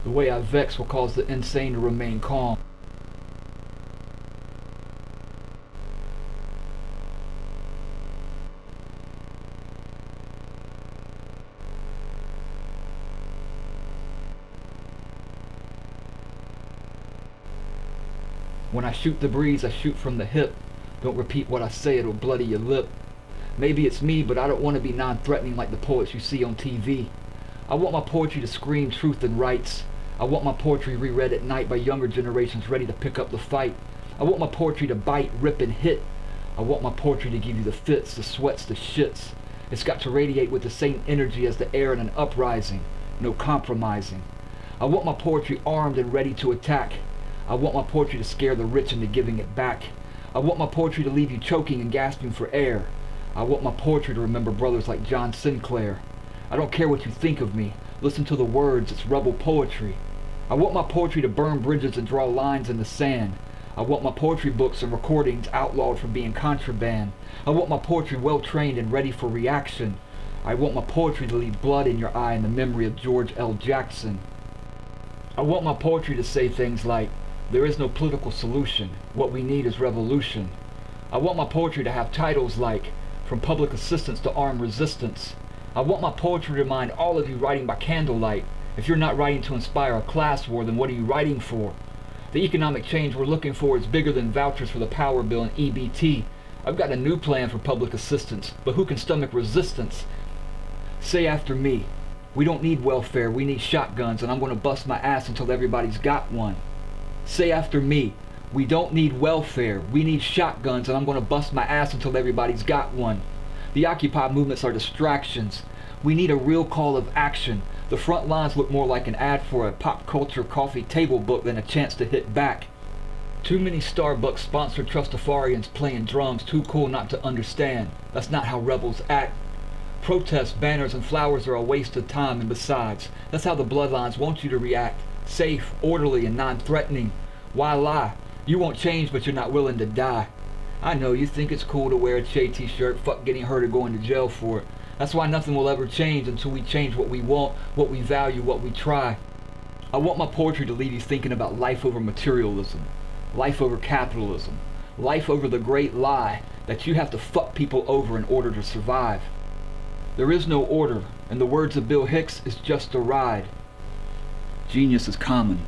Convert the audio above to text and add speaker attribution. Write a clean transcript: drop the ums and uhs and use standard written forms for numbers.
Speaker 1: The way I vex will cause the insane to remain calm. When I shoot the breeze, I shoot from the hip. Don't repeat what I say, it'll bloody your lip. Maybe it's me, but I don't want to be non-threatening like the poets you see on TV. I want my poetry to scream truth and rights. I want my poetry reread at night by younger generations ready to pick up the fight. I want my poetry to bite, rip, and hit. I want my poetry to give you the fits, the sweats, the shits. It's got to radiate with the same energy as the air in an uprising. No compromising. I want my poetry armed and ready to attack. I want my poetry to scare the rich into giving it back. I want my poetry to leave you choking and gasping for air. I want my poetry to remember brothers like John Sinclair. I don't care what you think of me. Listen to the words, it's rebel poetry. I want my poetry to burn bridges and draw lines in the sand. I want my poetry books and recordings outlawed from being contraband. I want my poetry well trained and ready for reaction. I want my poetry to leave blood in your eye in the memory of George L. Jackson. I want my poetry to say things like, there is no political solution. What we need is revolution. I want my poetry to have titles like, From Public Assistance to Armed Resistance. I want my poetry to remind all of you writing by candlelight, if you're not writing to inspire a class war, then what are you writing for? The economic change we're looking for is bigger than vouchers for the power bill and EBT. I've got a new plan for public assistance, but who can stomach resistance? Say after me, we don't need welfare, we need shotguns, and I'm going to bust my ass until everybody's got one. Say after me, we don't need welfare, we need shotguns, and I'm going to bust my ass until everybody's got one. The Occupy movements are distractions. We need a real call of action. The front lines look more like an ad for a pop culture coffee table book than a chance to hit back. Too many Starbucks sponsored Trustafarians playing drums too cool not to understand. That's not how rebels act. Protests, banners, and flowers are a waste of time, and besides, that's how the bloodlines want you to react. Safe, orderly, and non-threatening. Why lie? You won't change, but you're not willing to die. I know you think it's cool to wear a Che t-shirt, fuck getting hurt or going to jail for it. That's why nothing will ever change until we change what we want, what we value, what we try. I want my poetry to leave you thinking about life over materialism, life over capitalism, life over the great lie that you have to fuck people over in order to survive. There is no order, and the words of Bill Hicks is just a ride. Genius is common.